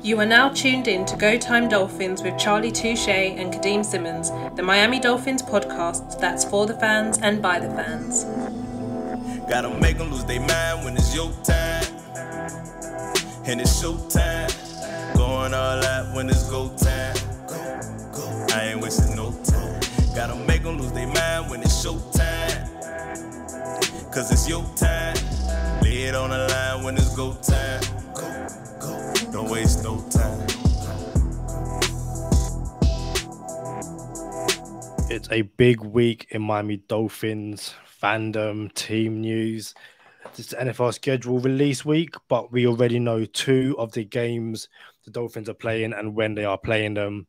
You are now tuned in to Go Time Dolphins with Charlie Touche and Kadeem Simmons, the Miami Dolphins podcast that's for the fans and by the fans. Gotta make them lose their mind when it's your time. And it's show time. Going all out when it's go time. Go. I ain't wasting no time. Gotta make them lose their mind when it's show time. Cause it's your time. Lay it on the line when it's go time. Go. Don't waste no time. It's a big week in Miami Dolphins fandom, team news. This is NFL schedule release week, but we already know two of the games the Dolphins are playing and when they are playing them.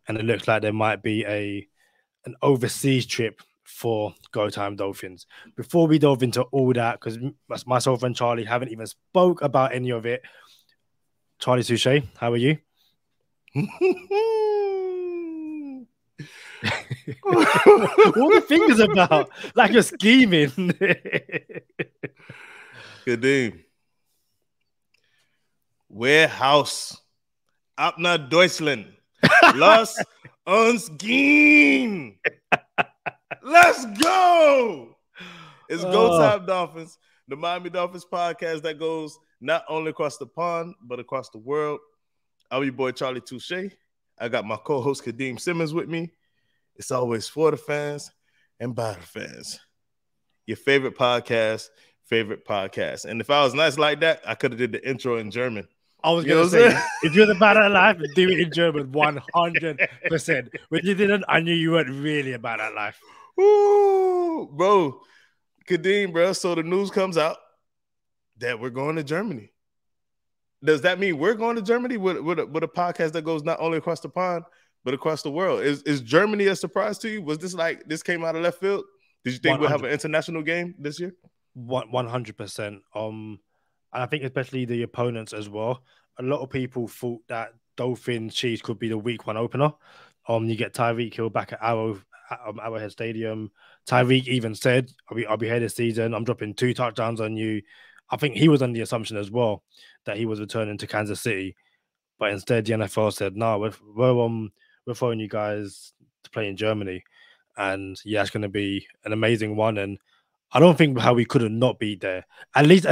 And it looks like there might be an overseas trip for Go Time Dolphins. Before we delve into all that, because myself and Charlie haven't even spoke about any of it. Charlie Touche, how are you? What are the fingers about? Like you're scheming. Kadeem. Warehouse. Abner Deutschland. Los uns gehen. Let's go. It's Go Time Dolphins, the Miami Dolphins podcast that goes not only across the pond, but across the world. I'm your boy, Charlie Touche. I got my co-host, Kadeem Simmons, with me. It's always for the fans and by the fans. Your favorite podcast. And if I was nice like that, I could have did the intro in German. I was going to say, if you're the bad at life, do it in German 100%. When you didn't, I knew you weren't really about that life. Ooh, bro. Kadeem, bro. So the news comes out that we're going to Germany. Does that mean we're going to Germany with a podcast that goes not only across the pond, but across the world? Is Germany a surprise to you? Was this like this came out of left field? Did you think 100. We'll have an international game this year? 100%. And I think especially the opponents as well. A lot of people thought that Dolphins Chiefs could be the week one opener. You get Tyreek Hill back at Arrowhead Stadium. Tyreek even said, I'll be here this season. I'm dropping 2 touchdowns on you. I think he was under the assumption as well that he was returning to Kansas City. But instead, the NFL said, no, we're throwing you guys to play in Germany. And yeah, it's going to be an amazing one. And I don't think how we could have not beat there. At least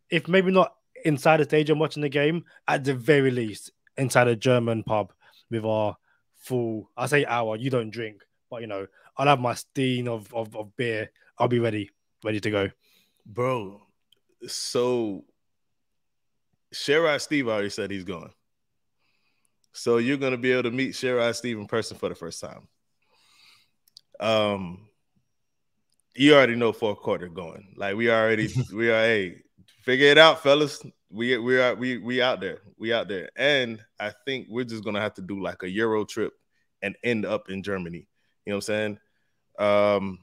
if maybe not inside the stadium watching the game, at the very least inside a German pub with our full, I say hour, you don't drink, but I'll have my stein of beer. I'll be ready to go. Bro, so Sherrod Steve already said he's going. So you're going to be able to meet Sherrod Steve in person for the first time. You already know fourth quarter going. Like we are, hey, figure it out, fellas. We out there. We out there. And I think we're just gonna have to do like a Euro trip and end up in Germany. You know what I'm saying?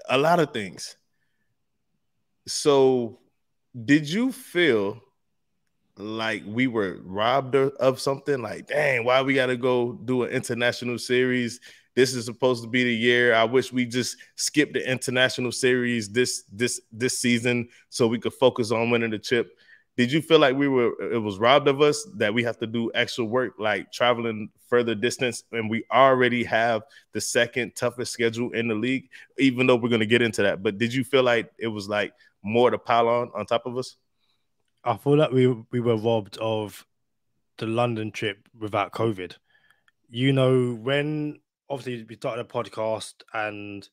A lot of things. So did you feel like we were robbed of something? Like, dang, why we gotta go do an international series? This is supposed to be the year. I wish we just skipped the international series this season so we could focus on winning the chip. Did you feel like it was robbed of us that we have to do extra work, like traveling further distance, and we already have the second toughest schedule in the league, even though we're going to get into that? But did you feel like it was like more to pile on top of us? I feel like we were robbed of the London trip without COVID. When obviously we started a podcast and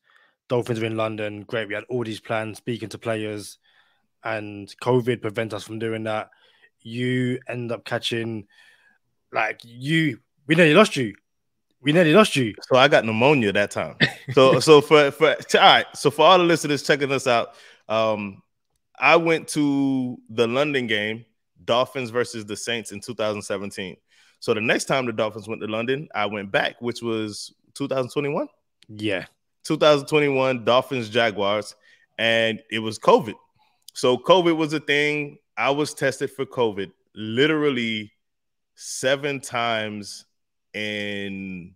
Dolphins were in London, great. We had all these plans, speaking to players, and COVID prevents us from doing that. You end up catching, we nearly lost you. So I got pneumonia that time. So for all the listeners checking us out, I went to the London game, Dolphins versus the Saints in 2017. So the next time the Dolphins went to London, I went back, which was 2021. Yeah. 2021, Dolphins, Jaguars, and it was COVID. So COVID was a thing. I was tested for COVID literally 7 times in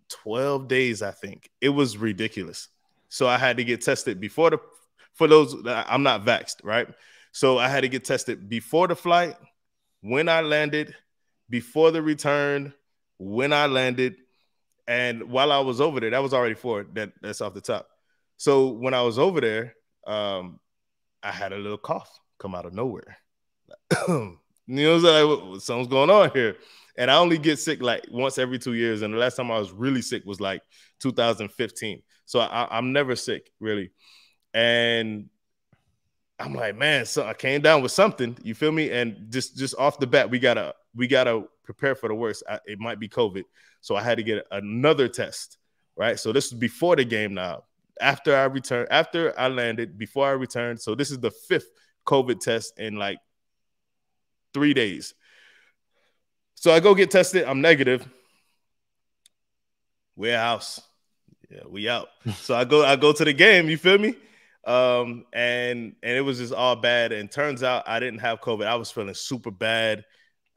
12 days, I think. It was ridiculous. So I had to get tested for those, I'm not vaxxed, right? So I had to get tested before the flight, when I landed, before the return, when I landed, and while I was over there, that was already 4. That's off the top. So when I was over there, I had a little cough come out of nowhere. You know, like, something's going on here. And I only get sick like once every 2 years. And the last time I was really sick was like 2015. So I'm never sick, really. And I'm like, man, so I came down with something. You feel me? And just off the bat, we gotta prepare for the worst. It might be COVID. So I had to get another test, right? So this is before the game now. After I landed, before I returned. So this is the 5th COVID test in like 3 days. So I go get tested. I'm negative. Warehouse. Yeah, we out. So I go to the game. You feel me? And it was just all bad. And turns out I didn't have COVID. I was feeling super bad.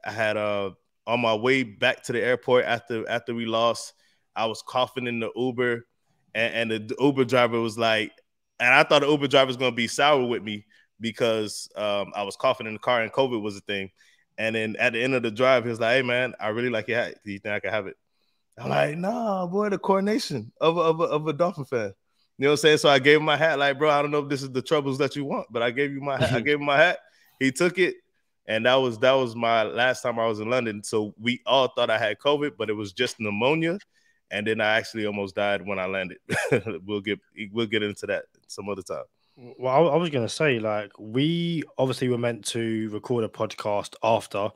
I had on my way back to the airport after we lost, I was coughing in the Uber, and the Uber driver was like, and I thought the Uber driver was gonna be sour with me because I was coughing in the car and COVID was a thing. And then at the end of the drive, he was like, "Hey man, I really like your hat. Do you think I can have it?" I'm like, "Nah, boy, the coronation of a Dolphin fan." You know what I'm saying? So I gave him my hat. Like, bro, I don't know if this is the troubles that you want, but I gave you my hat. I gave him my hat. He took it, and that was my last time I was in London. So we all thought I had COVID, but it was just pneumonia. And then I actually almost died when I landed. We'll get into that some other time. Well, I was going to say, like, we obviously were meant to record a podcast after.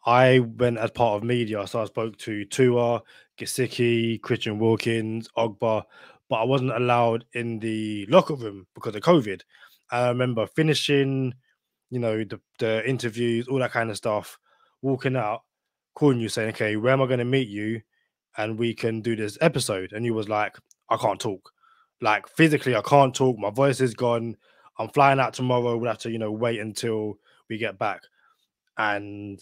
I went as part of media, so I spoke to Tua, Gesicki, Christian Wilkins, Ogba, but I wasn't allowed in the locker room because of COVID. I remember finishing, you know, the interviews, all that kind of stuff, walking out, calling you, saying, "Okay, where am I going to meet you? And we can do this episode." And you was like, "I can't talk. Like, physically, I can't talk. My voice is gone. I'm flying out tomorrow. We'll have to, you know, wait until we get back." And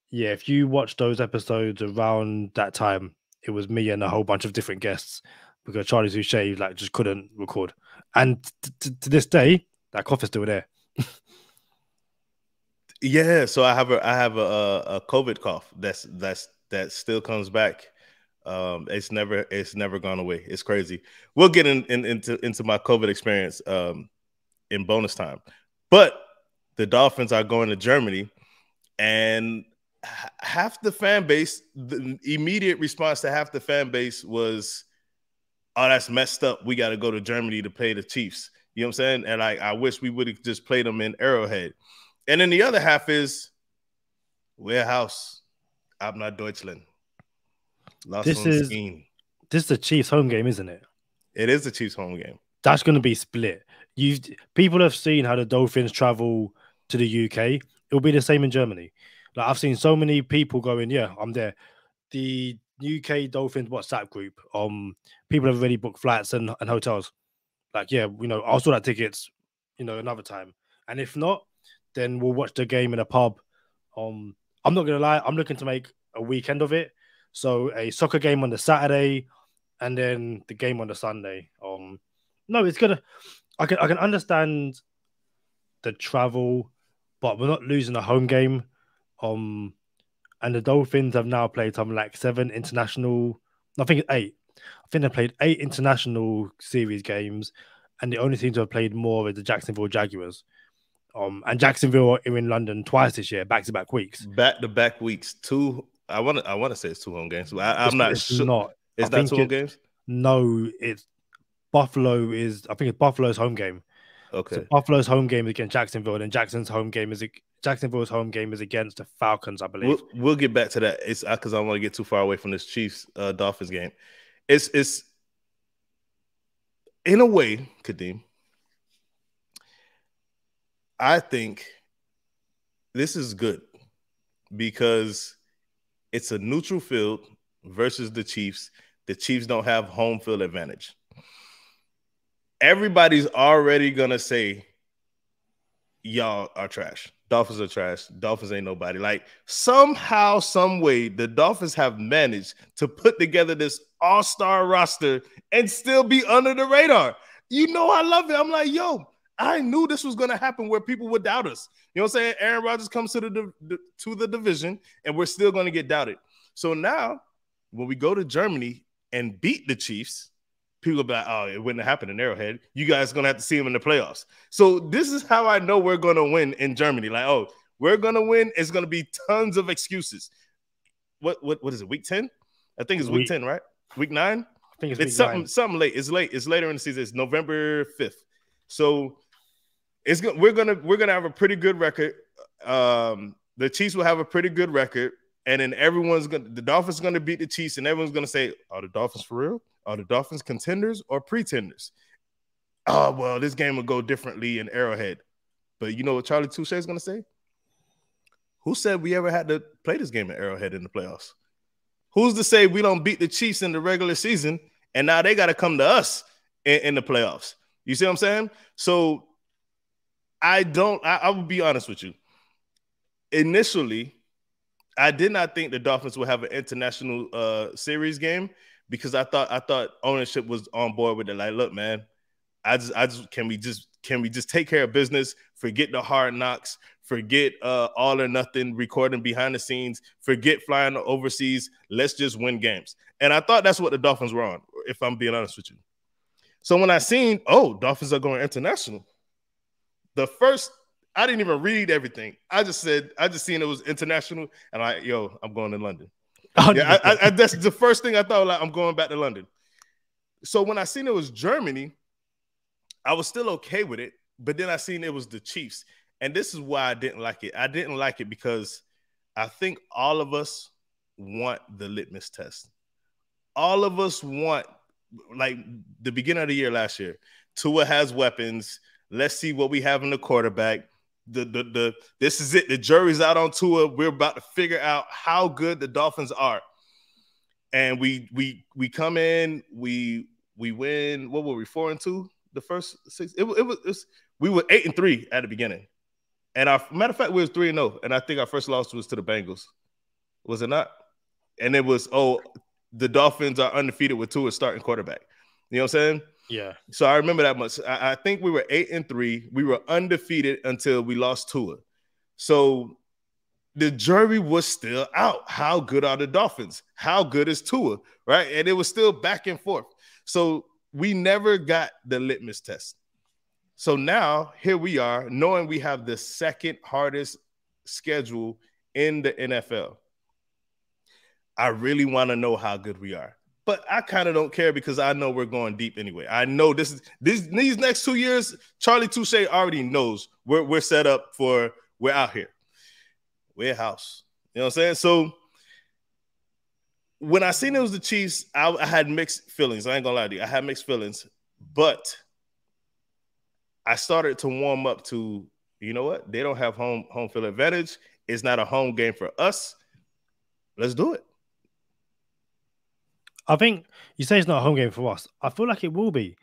yeah, if you watch those episodes around that time, it was me and a whole bunch of different guests because Charlie Touche like just couldn't record. And to this day, that cough is still there. Yeah, so I have a COVID cough that still comes back. It's never gone away. It's crazy. We'll get into my COVID experience in bonus time. But the Dolphins are going to Germany, and half the fan base, the immediate response to half the fan base was, "Oh, that's messed up. We got to go to Germany to play the Chiefs." You know what I'm saying? And I wish we would have just played them in Arrowhead. And then the other half is Warehouse, ab nach Deutschland. This is the Chiefs home game, isn't it? It is the Chiefs home game. That's going to be split. People have seen how the Dolphins travel to the UK. It'll be the same in Germany. Like, I've seen so many people going, "Yeah, I'm there." The UK Dolphins WhatsApp group, people have already booked flights and hotels. Like, yeah, you know, I'll sort out tickets, you know, another time. And if not, then we'll watch the game in a pub. I'm not gonna lie, I'm looking to make a weekend of it. So a soccer game on the Saturday, and then the game on the Sunday. No, it's gonna. I can understand the travel, but we're not losing a home game. And the Dolphins have now played something like 7 international. I think it's 8. I think they played 8 international series games, and the only team to have played more is the Jacksonville Jaguars. And Jacksonville are in London twice this year, back-to-back weeks. Back-to-back weeks. 2. I want to say it's 2 home games. I'm not sure. It's not 2 home games. No, it's Buffalo. I think it's Buffalo's home game. Okay. So Buffalo's home game is against Jacksonville, and Jacksonville's home game is against the Falcons, I believe. We'll get back to that. It's because I don't want to get too far away from this Chiefs Dolphins game. It's in a way, Kadeem, I think this is good because it's a neutral field versus the Chiefs. The Chiefs don't have home field advantage. Everybody's already going to say, y'all are trash. Dolphins are trash. Dolphins ain't nobody. Like, somehow, some way, the Dolphins have managed to put together this all-star roster and still be under the radar. You know, I love it. I'm like, yo, I knew this was going to happen where people would doubt us. You know what I'm saying? Aaron Rodgers comes to the division, and we're still going to get doubted. So now, when we go to Germany and beat the Chiefs, people will be like, oh, it wouldn't have happened in Arrowhead. You guys are going to have to see them in the playoffs. So this is how I know we're going to win in Germany. Like, oh, we're going to win. It's going to be tons of excuses. What is it, week 10? I think it's week 10, right? Week 9? I think it's something late. It's late. It's later in the season. It's November 5th. So we're gonna have a pretty good record. The Chiefs will have a pretty good record, and then the Dolphins are gonna beat the Chiefs, and everyone's gonna say, "Are the Dolphins for real? Are the Dolphins contenders or pretenders?" Oh well, this game will go differently in Arrowhead. But you know what Charlie Touche is gonna say? Who said we ever had to play this game at Arrowhead in the playoffs? Who's to say we don't beat the Chiefs in the regular season, and now they got to come to us in the playoffs? You see what I'm saying? So I will be honest with you. Initially, I did not think the Dolphins would have an international series game because I thought ownership was on board with it. Like, look, man, can we just take care of business, forget the hard knocks, forget all or nothing recording behind the scenes, forget flying overseas. Let's just win games. And I thought that's what the Dolphins were on, if I'm being honest with you. So when I seen, Dolphins are going international, I didn't even read everything. I just seen it was international, and I'm going to London. Yeah, that's the first thing I thought. Like, I'm going back to London. So when I seen it was Germany, I was still okay with it, but then I seen it was the Chiefs, and this is why I didn't like it. I didn't like it because I think all of us want the litmus test. All of us want, like the beginning of the year last year, Tua has weapons. Let's see what we have in the quarterback. This is it. The jury's out on Tua. We're about to figure out how good the Dolphins are. And we come in, we win. What were we, 4-2? The first 6. We were 8-3 at the beginning. And matter of fact, we was 3-0. And I think our first loss was to the Bengals. Was it not? And it was, the Dolphins are undefeated with Tua starting quarterback. You know what I'm saying? Yeah. So I remember that much. I think we were 8-3. We were undefeated until we lost Tua. So the jury was still out. How good are the Dolphins? How good is Tua? Right? And it was still back and forth. So we never got the litmus test. So now here we are, knowing we have the second hardest schedule in the NFL. I really want to know how good we are. But I kind of don't care because I know we're going deep anyway. I know these next 2 years, Charlie Touche already knows we're set up for, we're out here. We're a house. You know what I'm saying? So when I seen it was the Chiefs, I had mixed feelings. I ain't gonna lie to you. I had mixed feelings, but I started to warm up to, you know what? They don't have home field advantage. It's not a home game for us. Let's do it. I think you say it's not a home game for us. I feel like it will be.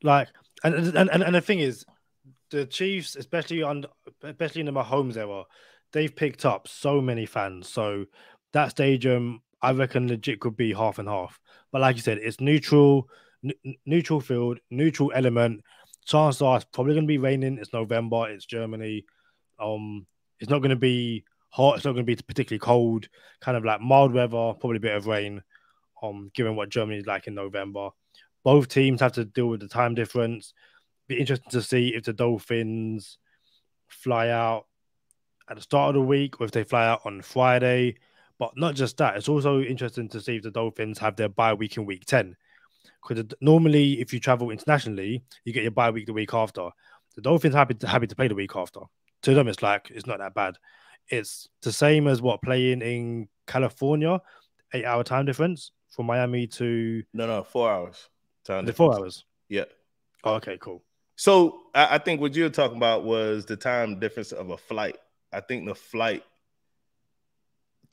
Like, and the thing is, the Chiefs, especially in the Mahomes era, they've picked up so many fans. So that stadium, I reckon, legit could be half and half. But like you said, it's neutral field, neutral element. Chances are it's probably going to be raining. It's November. It's Germany. It's not going to be hot. It's not going to be particularly cold. Kind of like mild weather, probably a bit of rain. Given what Germany is like in November. Both teams have to deal with the time difference. Be interesting to see if the Dolphins fly out at the start of the week or if they fly out on Friday. But not just that, it's also interesting to see if the Dolphins have their bye week in week 10. Because normally, if you travel internationally, you get your bye week the week after. The Dolphins happy to play the week after. To them, it's not that bad. It's the same as playing in California, 8-hour time difference. From Miami to 4 hours. The 4 hours. Yeah. Oh, okay, cool. So I think what you're talking about was the time difference of a flight. I think the flight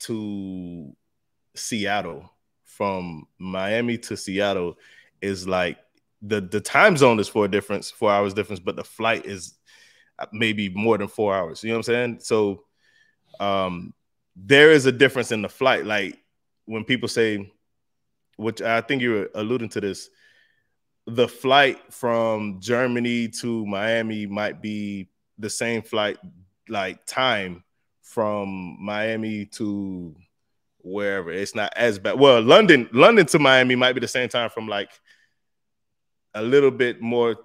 to Seattle from Miami to Seattle is like the time zone is 4 hours difference, but the flight is maybe more than 4 hours. You know what I'm saying? So there is a difference in the flight. Like when people say, which I think you're alluding to this, the flight from Germany to Miami might be the same flight, like time from Miami to wherever. It's not as bad. Well, London to Miami might be the same time from like a little bit more,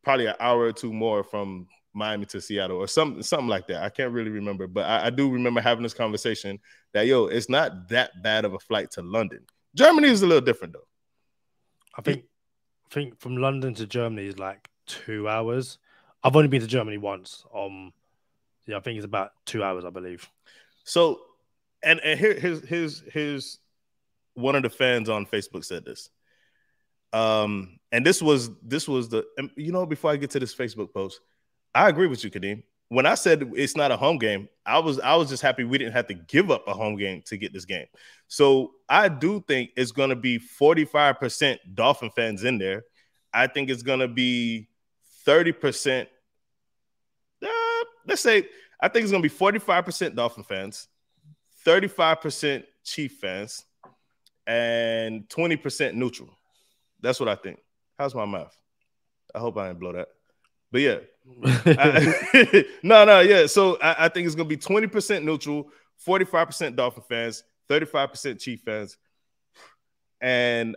probably an hour or two more from Miami to Seattle or something like that. I can't really remember, but I do remember having this conversation that, it's not that bad of a flight to London. Germany is a little different though. I think from London to Germany is like 2 hours. I've only been to Germany once. Yeah, I think it's about 2 hours, I believe. So, and here's one of the fans on Facebook said this. And this was the, before I get to this Facebook post, I agree with you, Kadeem. When I said it's not a home game, I was just happy we didn't have to give up a home game to get this game. So I do think it's going to be 45% Dolphin fans in there. I think it's going to be 30%. Let's say I think it's going to be 45% Dolphin fans, 35% Chief fans, and 20% neutral. That's what I think. How's my math? I hope I didn't blow that. But yeah. Yeah. So I think it's going to be 20% neutral, 45% Dolphin fans, 35% Chief fans. And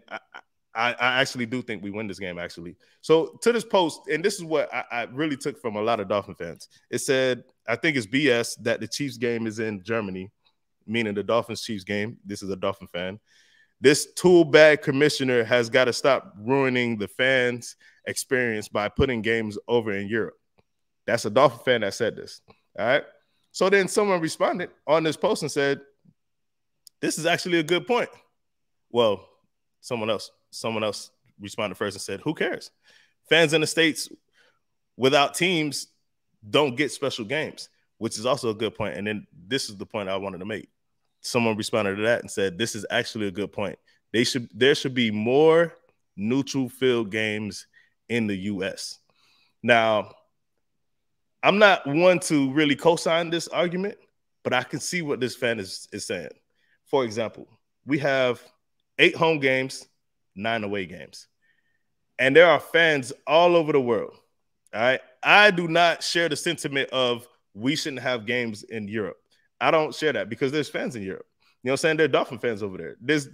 I actually do think we win this game, actually. So to this post, and this is what I really took from a lot of Dolphin fans. It said, I think it's BS that the Chiefs game is in Germany, meaning the Dolphins-Chiefs game. This is a Dolphin fan. This tool bag commissioner has got to stop ruining the fans' experience by putting games over in Europe. That's a Dolphin fan that said this. All right. So then someone responded on this post and said, this is actually a good point. Well, someone else responded first and said, who cares? Fans in the States without teams don't get special games, which is also a good point. And then this is the point I wanted to make. Someone responded to that and said, this is actually a good point. There should be more neutral field games in the U.S. Now, I'm not one to really co-sign this argument, but I can see what this fan is saying. For example, we have 8 home games, 9 away games. And there are fans all over the world. All right. I do not share the sentiment of we shouldn't have games in Europe. I don't share that because there's fans in Europe. You know what I'm saying? There are Dolphin fans over there. There's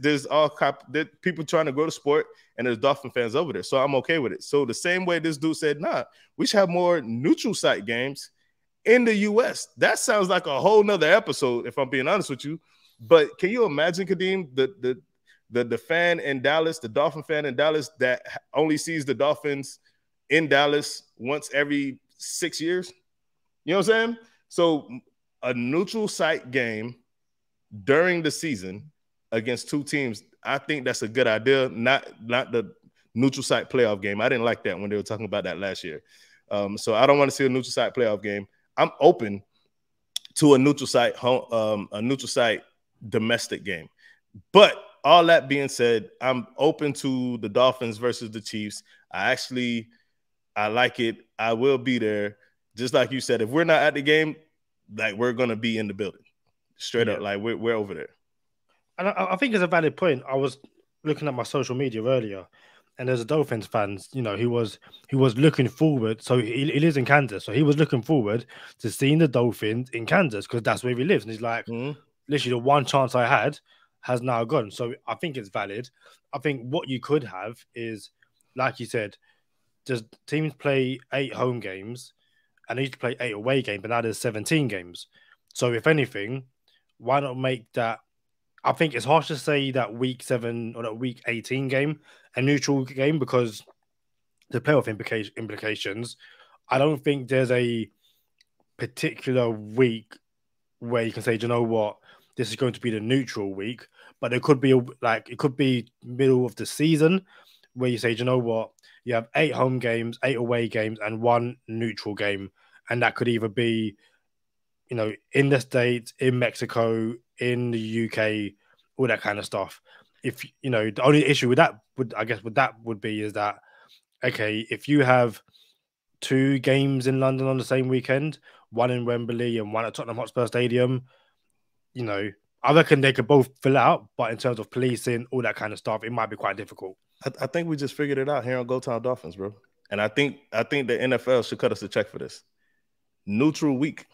people trying to grow the sport, and there's Dolphin fans over there. So I'm okay with it. So the same way this dude said, nah, we should have more neutral site games in the U.S. That sounds like a whole nother episode, if I'm being honest with you. But can you imagine, Kadeem, the fan in Dallas, the Dolphin fan in Dallas that only sees the Dolphins in Dallas once every 6 years? You know what I'm saying? So a neutral site game during the season against 2 teams, I think that's a good idea. Not the neutral site playoff game. I didn't like that when they were talking about that last year. So I don't want to see a neutral site playoff game. I'm open to a neutral site domestic game. But all that being said, I'm open to the Dolphins versus the Chiefs. I like it. I will be there. Just like you said, if we're not at the game, like we're going to be in the building. Straight up, like we're over there. And I think it's a valid point. I was looking at my social media earlier, and there's a Dolphins fans, he was looking forward. So he lives in Kansas, so he was looking forward to seeing the Dolphins in Kansas because that's where he lives. And he's like, literally, the one chance I had has now gone. So I think it's valid. I think what you could have is, like you said, does teams play 8 home games and they used to play 8 away games, but now there's 17 games. So if anything, why not make that? I think it's harsh to say that week 7 or that week 18 game a neutral game because the playoff implications. I don't think there's a particular week where you can say, do you know what, this is going to be the neutral week, but it could be it could be middle of the season where you say, do you know what, you have 8 home games, 8 away games, and 1 neutral game, and that could either be in the States, in Mexico, in the UK, all that kind of stuff. If the only issue with that would be is that, okay, if you have 2 games in London on the same weekend, one in Wembley and one at Tottenham Hotspur Stadium, I reckon they could both fill out, but in terms of policing, all that kind of stuff, it might be quite difficult. I think we just figured it out here on Go Time Dolphins, bro. And I think the NFL should cut us a check for this. Neutral week,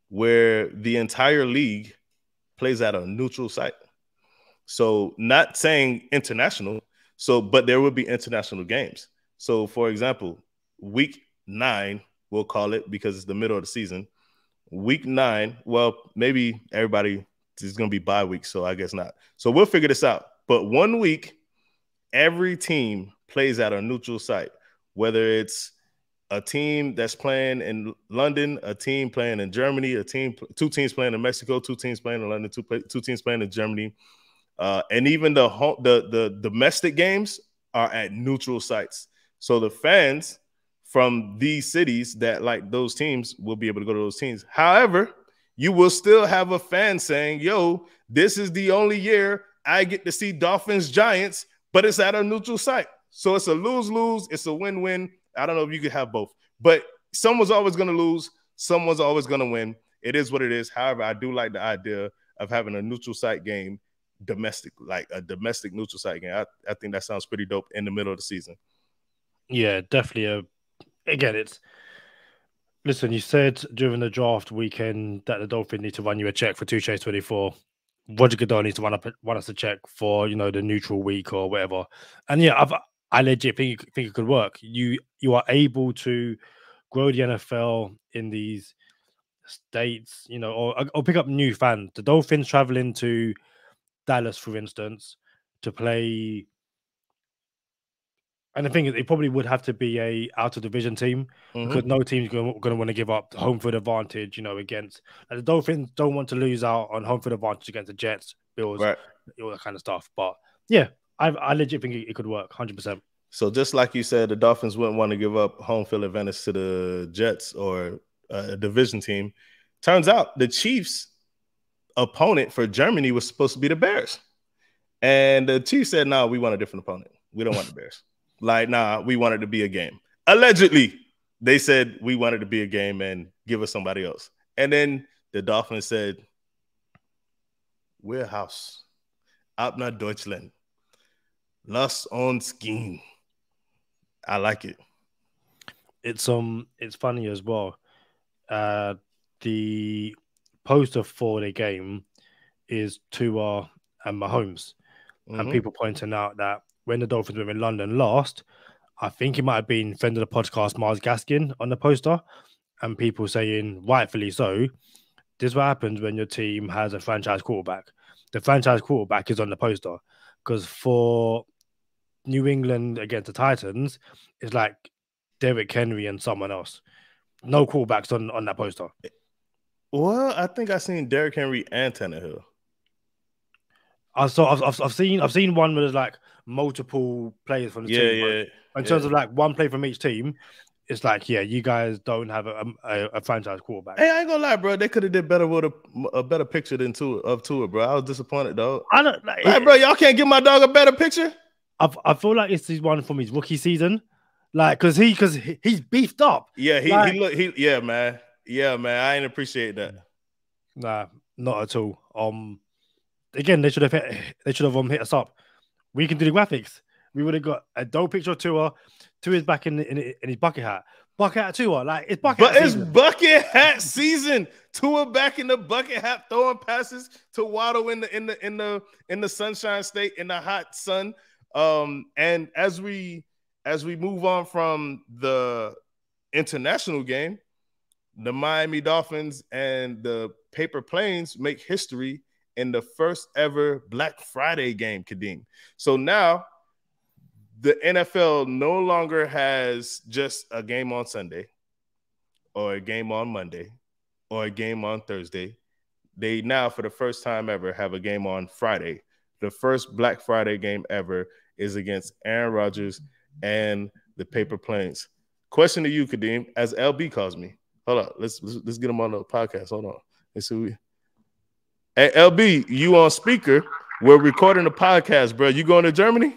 where the entire league plays at a neutral site. So not saying international, but there will be international games. So for example, week 9, we'll call it because it's the middle of the season. Week 9, well, maybe everybody is going to be bye week, so I guess not. So we'll figure this out. But 1 week, every team plays at a neutral site, whether it's a team that's playing in London, a team playing in Germany, 2 teams playing in Mexico, 2 teams playing in London, 2 teams playing in Germany, and even the domestic games are at neutral sites. So the fans from these cities that like those teams will be able to go to those teams. However, you will still have a fan saying, "Yo, this is the only year I get to see Dolphins Giants, but it's at a neutral site." So it's a lose-lose. It's a win-win. I don't know if you could have both, but someone's always going to lose. Someone's always going to win. It is what it is. However, I do like the idea of having a neutral site game, like a domestic neutral site game. I think that sounds pretty dope in the middle of the season. Yeah, definitely. Again, listen, you said during the draft weekend that the Dolphins need to run you a check for Touche 24. Roger Goodell needs to run us a check for, the neutral week or whatever. And yeah, I legit think it could work. You are able to grow the NFL in these states, or pick up new fans. The Dolphins traveling to Dallas, for instance, to play. And the thing is, it probably would have to be a out of division team because no team's going to want to give up home field advantage, against. And the Dolphins don't want to lose out on home field advantage against the Jets, Bills, right, all that kind of stuff. But yeah, I legit think it could work 100%. So just like you said, the Dolphins wouldn't want to give up home field advantage to the Jets or a division team. Turns out the Chiefs' opponent for Germany was supposed to be the Bears. And the Chiefs said, "No, we want a different opponent. We don't want the Bears." Like, nah, we want it to be a game. Allegedly, they said we wanted to be a game and give us somebody else. And then the Dolphins said, "We're Haus. Ab nach Deutschland. Lass uns gehen." I like it. It's funny as well. The poster for the game is Tua and Mahomes, and people pointing out that when the Dolphins were in London last, I think it might have been friend of the podcast Miles Gaskin on the poster, and people saying, rightfully so, this is what happens when your team has a franchise quarterback. The franchise quarterback is on the poster because for New England against the Titans, it's like Derrick Henry and someone else. No quarterbacks on that poster. Well, I think I've seen Derrick Henry and Tannehill. I've seen one where there's like multiple players from the team. In terms of like one play from each team, it's like, yeah, you guys don't have a franchise quarterback. Hey, I ain't gonna lie, bro. They could have did better with a better picture than Tua, bro. I was disappointed, dog. I don't bro. Y'all can't give my dog a better picture. I feel like it's his one from his rookie season, like because he's beefed up. Yeah, man. Yeah, man. I ain't appreciate that. Nah, not at all. Again, they should have hit us up. We can do the graphics. We would have got a dope picture of Tua. Tua's back in his bucket hat. Bucket hat Tua, like it's bucket hat season. It's bucket hat season. Tua back in the bucket hat, throwing passes to Waddle in the Sunshine State in the hot sun. And as we move on from the international game, the Miami Dolphins and the Paper Planes make history in the first ever Black Friday game, Kadeem. So now the NFL no longer has just a game on Sunday or a game on Monday or a game on Thursday. They now, for the first time ever, have a game on Friday. The first Black Friday game ever is against Aaron Rodgers and the Paper Planes. Question to you, Kadeem, as LB calls me. Hold on, let's get him on the podcast. Hold on. Let's see. Hey, LB, you on speaker. We're recording the podcast, bro. You going to Germany?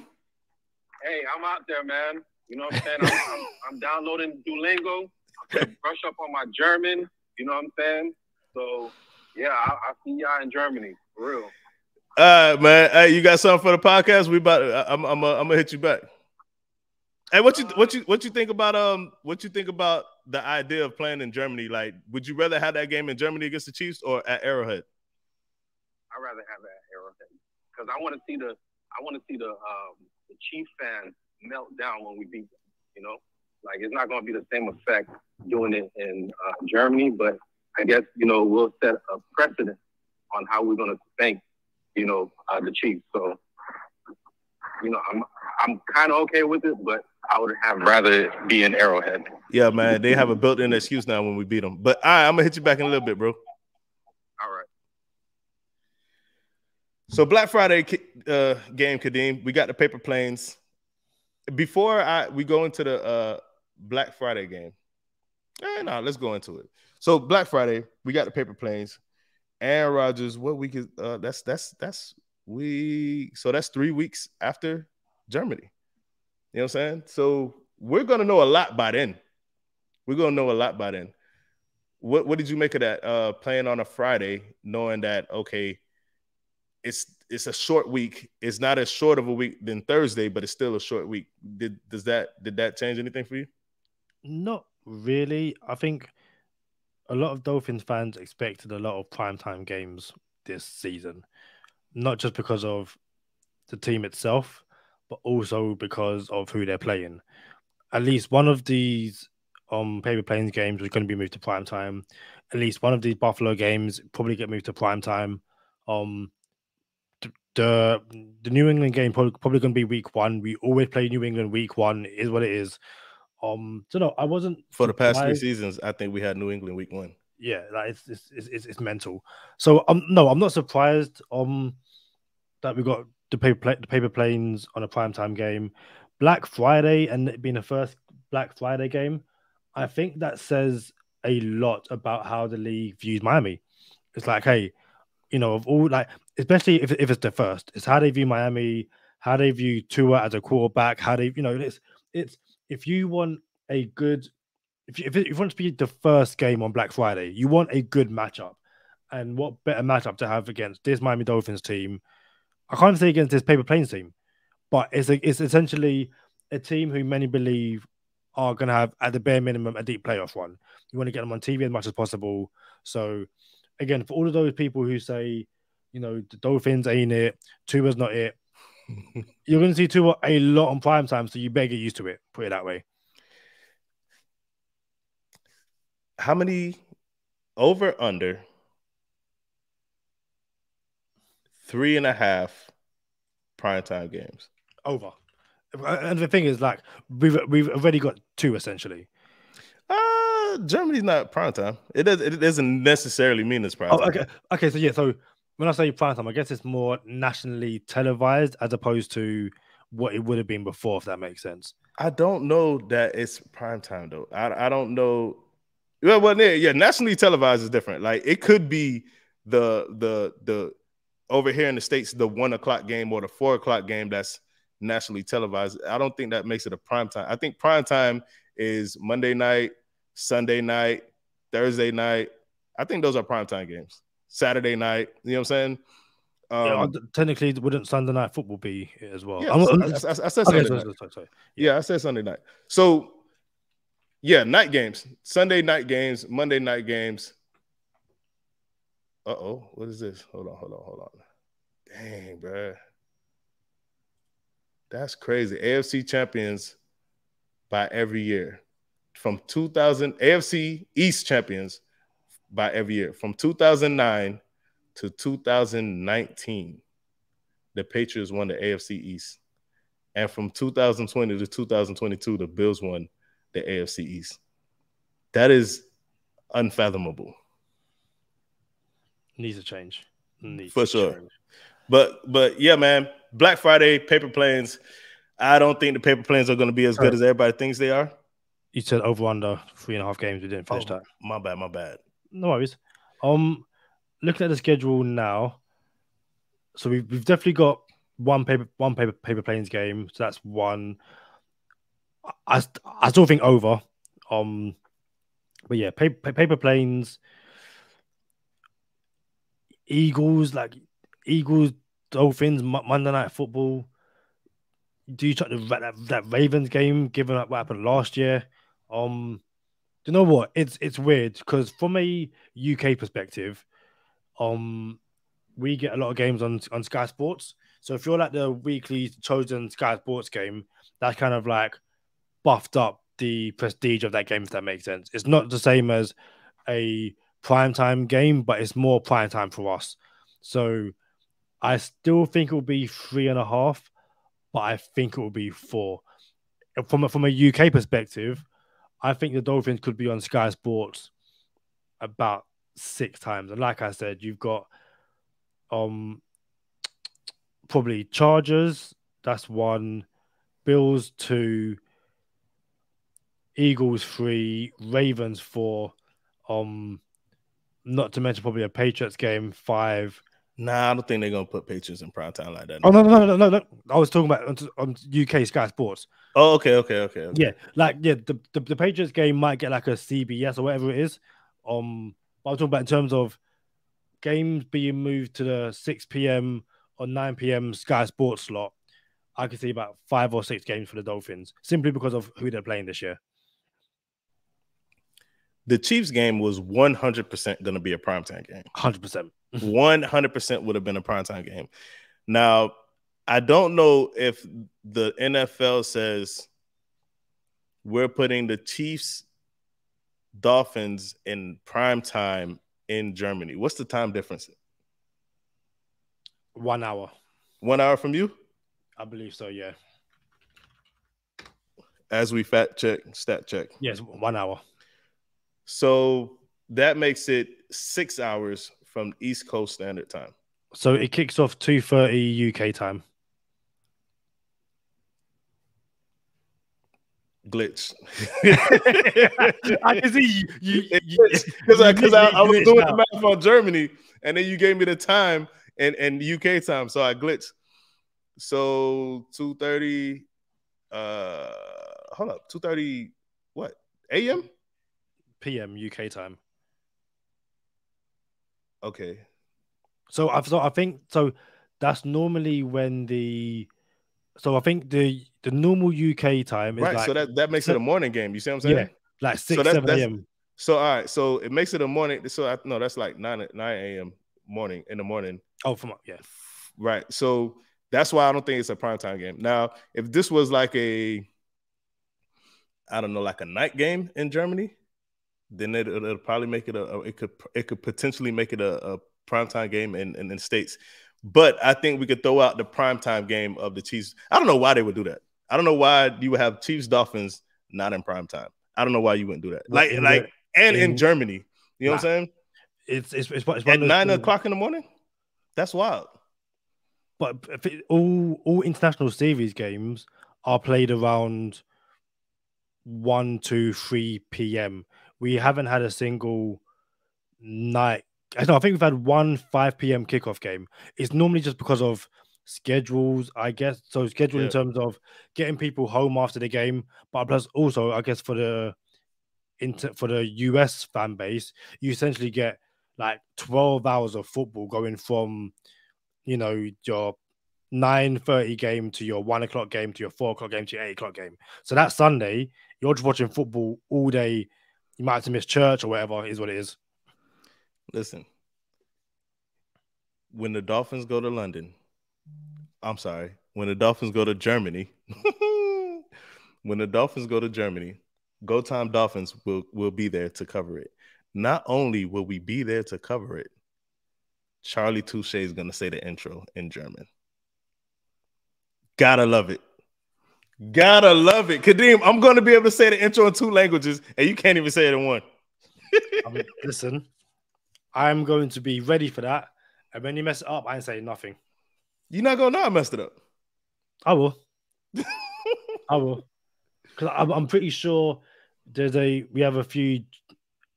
Hey, I'm out there, man. You know what I'm saying? I'm downloading Duolingo. I'm going to brush up on my German. You know what I'm saying? So, yeah, I'll see y'all in Germany. For real. All right, man. Hey, you got something for the podcast? We about. I'm gonna hit you back. Hey, what you think about the idea of playing in Germany? Like, would you rather have that game in Germany against the Chiefs or at Arrowhead? I'd rather have that Arrowhead because I want to see the Chief fans melt down when we beat them. You know, like it's not going to be the same effect doing it in Germany, but I guess we'll set a precedent on how we're going to thank the Chiefs. So I'm kind of okay with it, but I would have rather it be in Arrowhead. Yeah, man, they have a built-in excuse now when we beat them. But all right, I'm gonna hit you back in a little bit, bro. All right. So Black Friday game, Kadeem, we got the paper planes. Before we go into the Black Friday game, let's go into it. So Black Friday, we got the paper planes. Aaron Rodgers, what week is that's 3 weeks after Germany. You know what I'm saying? So we're gonna know a lot by then. What did you make of that playing on a Friday, knowing that okay, it's a short week. It's not as short of a week than Thursday, but it's still a short week. Did that change anything for you? Not really. I think a lot of Dolphins fans expected a lot of primetime games this season, not just because of the team itself, but also because of who they're playing. At least one of these paper planes games was going to be moved to primetime. At least one of these Buffalo games probably get moved to primetime. The New England game probably going to be week 1. We always play New England week 1. It is what it is. So no, I wasn't for the past 3 seasons. I think we had New England week 1. Yeah, like it's mental. So no, I'm not surprised that we got the paper planes on a primetime game. Black Friday and it being the first Black Friday game, I think that says a lot about how the league views Miami. It's like, hey, of all, like, especially if it's the first, it's how they view Miami, how they view Tua as a quarterback, how they, it's if you want a good, if you want to be the first game on Black Friday, you want a good matchup. And what better matchup to have against this Miami Dolphins team? I can't say against this paper planes team, but it's essentially a team who many believe are going to have, at the bare minimum, a deep playoff run. You want to get them on TV as much as possible. So, again, for all of those people who say, the Dolphins ain't it, Tua's not it, you're going to see Tua a lot on prime time, so you better get used to it, put it that way. How many over under 3.5 primetime games? Over. And the thing is, like, we've already got 2 essentially. Germany's not primetime. It doesn't necessarily mean it's primetime. Oh, okay. Okay, so yeah, so when I say primetime, I guess it's more nationally televised as opposed to what it would have been before, if that makes sense. I don't know that it's primetime though. I don't know. Well, yeah, nationally televised is different. Like it could be the over here in the States, the 1 o'clock game or the 4 o'clock game that's nationally televised. I don't think that makes it a primetime. I think primetime is Monday night, Sunday night, Thursday night. I think those are primetime games. Saturday night, you know what I'm saying? Technically, wouldn't Sunday night football be as well? Yeah, I said Sunday night. Sorry. Yeah, I said Sunday night. So, yeah, night games, Sunday night games, Monday night games. Uh-oh, what is this? Hold on. Dang, bro. That's crazy. AFC champions by every year. From 2000, AFC East champions by every year. From 2009 to 2019, the Patriots won the AFC East. And from 2020 to 2022, the Bills won the AFC East. That is unfathomable. Needs to change. For sure. But yeah, man, Black Friday, paper planes. I don't think the paper planes are going to be as good as everybody thinks they are. You said over under 3.5 games. We didn't finish that. My bad. No worries. Looking at the schedule now, so we've definitely got one paper planes game. So that's one. I still think over. But yeah, paper planes, Eagles. Like Eagles, Dolphins, Monday Night Football. Do you check that Ravens game, given up what happened last year? Do you know what? It's weird because from a UK perspective, we get a lot of games on Sky Sports. So if you're like the weekly chosen Sky Sports game, that's kind of like buffed up the prestige of that game, if that makes sense. It's not the same as a primetime game, but it's more primetime for us. So I still think it will be 3.5, but I think it will be 4. From a UK perspective, I think the Dolphins could be on Sky Sports about 6 times. And like I said, you've got probably Chargers, that's 1, Bills 2, Eagles 3, Ravens 4, not to mention probably a Patriots game 5. Nah, I don't think they're gonna put Patriots in primetime like that. Oh no. I was talking about on UK Sky Sports. Oh, okay. Yeah, the Patriots game might get like a CBS or whatever it is. But I'm talking about in terms of games being moved to the 6 p.m. or 9 p.m. Sky Sports slot. I could see about 5 or 6 games for the Dolphins simply because of who they're playing this year. The Chiefs game was 100% going to be a primetime game. 100%. 100% would have been a primetime game. Now, I don't know if the NFL says we're putting the Chiefs Dolphins in primetime in Germany. What's the time difference? 1 hour. 1 hour from you? I believe so, yeah. As we stat check. Yes, 1 hour. So that makes it 6 hours from East Coast Standard Time. So it kicks off 2:30 UK time. Glitch. I can see you because I was doing the math on Germany, and then you gave me the time and UK time, so I glitched. So 2:30. Hold up, 2:30. What a.m. PM UK time. Okay. So I think so. That's normally when I think the normal UK time is right. like, so that makes it a morning game. You see what I'm saying? Yeah, like 6, 7 a.m. So all right. So it makes it a morning. So no, that's like 9 a.m. morning in the morning. Oh, yeah. Right. So that's why I don't think it's a primetime game. Now, if this was like like a night game in Germany, then it'll probably make it it could potentially make it a primetime game in the States. But I think we could throw out the primetime game of the Chiefs. I don't know why they would do that. I don't know why you would have Chiefs Dolphins not in primetime. I don't know why you wouldn't do that. In Germany. You know what I'm saying? It's at 9 o'clock in the morning. That's wild. But all international series games are played around 1, 2, 3 p.m. We haven't had a single night. I think we've had 1 5 p.m. kickoff game. It's normally just because of schedules, I guess. So in terms of getting people home after the game, but plus also, I guess for the US fan base, you essentially get like 12 hours of football going from, your 9:30 game to your 1 o'clock game to your 4 o'clock game to your 8 o'clock game. So that Sunday, you're just watching football all day. You might have to miss church or whatever, is what it is. Listen, when the Dolphins go to London, when the Dolphins go to Germany, when the Dolphins go to Germany, Go Time Dolphins will be there to cover it. Not only will we be there to cover it, Charlie Touche is going to say the intro in German. Gotta love it. Gotta love it. Kadeem, I'm going to be able to say the intro in 2 languages, and you can't even say it in 1. Listen, I'm going to be ready for that. And when you mess it up, I ain't saying nothing. You're not going to know I messed it up. I will. I will. Because I'm pretty sure we have a few.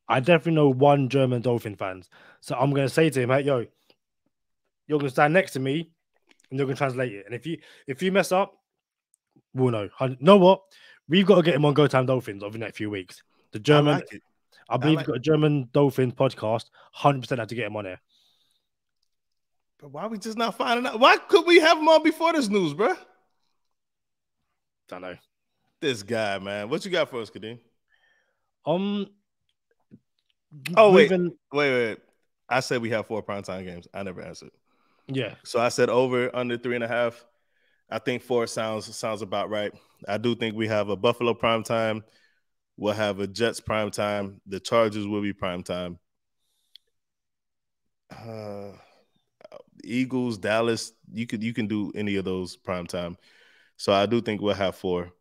I definitely know 1 German Dolphin fans. So I'm going to say to him, hey, yo, you're going to stand next to me and you're going to translate it. And if you mess up, we'll know. You know what? We've got to get him on Go Time Dolphins over the next few weeks. The German, I believe we've got a German Dolphins podcast. 100% have to get him on there. But why we just not finding out? Why could we have him on before this news, bro? Don't know. This guy, man. What you got for us, Kadeem? Oh, wait. I said we have 4 primetime games. I never answered. Yeah. So I said over, under 3.5. I think 4 sounds about right. I do think we have a Buffalo primetime. We'll have a Jets primetime. The Chargers will be primetime. Eagles, Dallas, you can do any of those primetime. So I do think we'll have 4.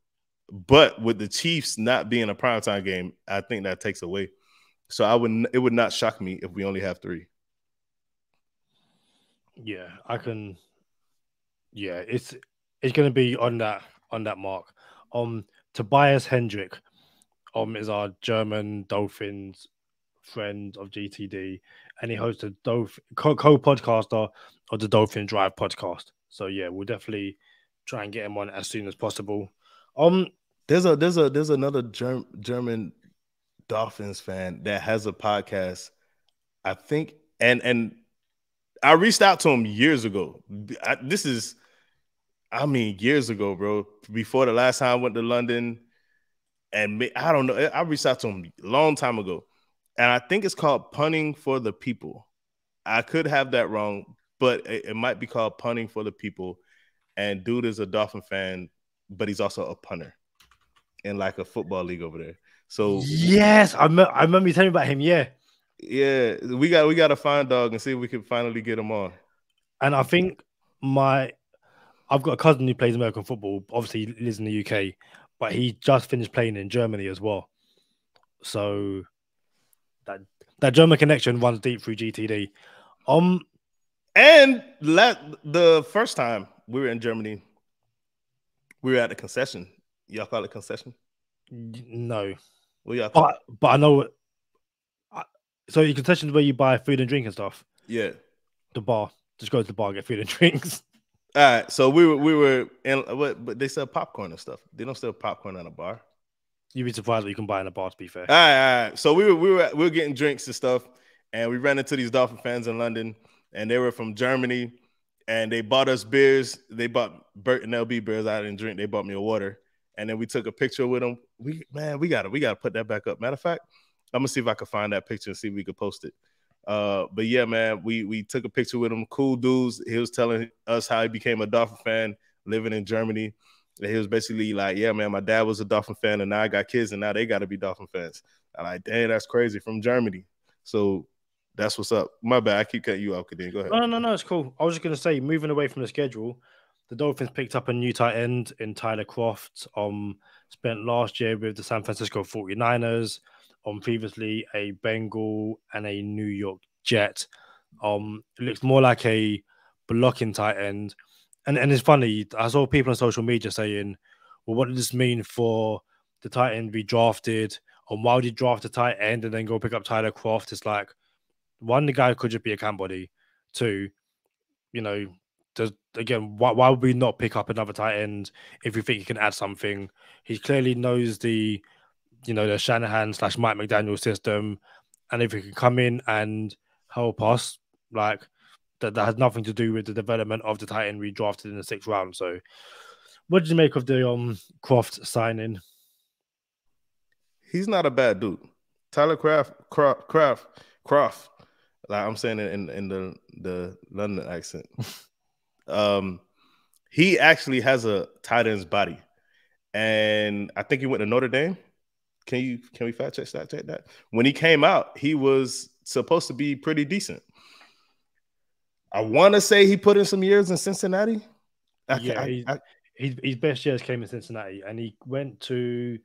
But with the Chiefs not being a primetime game, I think that takes away. So it would not shock me if we only have 3. Yeah, I can. Yeah, it's going to be on that mark. Tobias Hendrick, is our German Dolphins friend of GTD, and he hosts a co-podcaster of the Dolphin Drive podcast. So yeah, we'll definitely try and get him on as soon as possible. There's another German Dolphins fan that has a podcast, I think, and I reached out to him years ago. Years ago, bro. Before the last time I went to London, and I don't know. I reached out to him a long time ago, and I think it's called Punting for the People. I could have that wrong, but it might be called Punting for the People. And dude is a Dolphin fan, but he's also a punter in like a football league over there. So yes, I remember you telling me about him. Yeah, we got to find dog and see if we can finally get him on. And I think I've got a cousin who plays American football. Obviously, he lives in the UK, but he just finished playing in Germany as well. So that German connection runs deep through GTD. And the first time we were in Germany, we were at the concession. Y'all call it concession? No. Well, y'all call but I know. So your concessions where you buy food and drink and stuff. Yeah. The bar. Just go to the bar and get food and drinks. All right. So we were in, but they sell popcorn and stuff. They don't sell popcorn at a bar. You'd be surprised what you can buy in a bar, to be fair. All right. So we were getting drinks and stuff, and we ran into these Dolphin fans in London, and they were from Germany, and they bought us beers. They bought Bert and LB beers. I didn't drink. They bought me a water, and then we took a picture with them. We gotta put that back up. Matter of fact, I'm gonna see if I can find that picture and see if we could post it. But yeah, man, we took a picture with him. Cool dudes. He was telling us how he became a Dolphin fan living in Germany. And he was basically like, yeah, man, my dad was a Dolphin fan, and now I got kids, and now they got to be Dolphin fans. I'm like, dang, that's crazy, from Germany. So that's what's up. My bad. I keep cutting you off, Kadeem. Go ahead. No, it's cool. I was just going to say, moving away from the schedule, the Dolphins picked up a new tight end in Tyler Croft. Spent last year with the San Francisco 49ers. Previously a Bengal and a New York Jet. It looks more like a blocking tight end. And it's funny, I saw people on social media saying, well, what does this mean for the tight end we drafted? Why would you draft a tight end and then go pick up Tyler Croft? It's like, one, the guy could just be a camp body. 2, why would we not pick up another tight end if we think he can add something? He clearly knows the Shanahan / Mike McDaniel system. And if he can come in and help us, like, that has nothing to do with the development of the tight end we drafted in the 6th round. So what did you make of the Croft signing? He's not a bad dude. Tyler Croft. Like I'm saying it in the London accent. He actually has a tight end's body. And I think he went to Notre Dame. Can we fact check that? When he came out, he was supposed to be pretty decent. I want to say he put in some years in Cincinnati. His best years came in Cincinnati, and he went to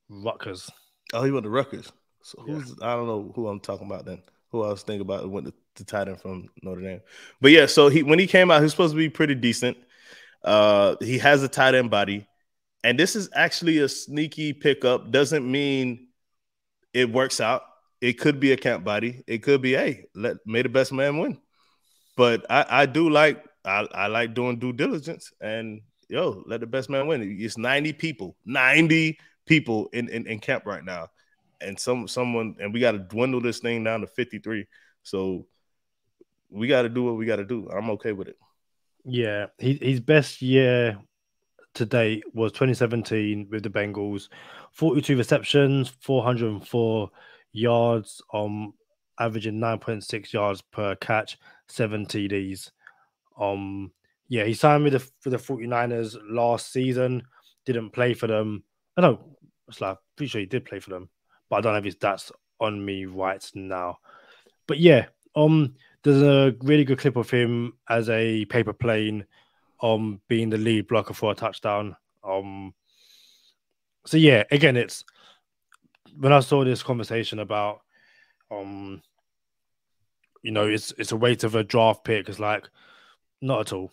Rutgers. Oh, he went to Rutgers. So I don't know who I'm talking about then. Who I was thinking about went to tight end from Notre Dame. But yeah, so when he came out, he was supposed to be pretty decent. He has a tight end body. And this is actually a sneaky pickup. Doesn't mean it works out. It could be a camp body. It could be, may the best man win. But I do like I like doing due diligence, and let the best man win. It's 90 people in camp right now, and someone, and we got to dwindle this thing down to 53. So we got to do what we got to do. I'm okay with it. Yeah, his best year to date was 2017 with the Bengals, 42 receptions, 404 yards, averaging 9.6 yards per catch, 7 TDs. Yeah, he signed with for the 49ers last season, didn't play for them. I know, it's like pretty sure he did play for them, but I don't have his stats on me right now. But yeah, there's a really good clip of him as a paper plane, being the lead blocker for a touchdown. So yeah, again, it's when I saw this conversation about, it's a waste of a draft pick. It's like not at all.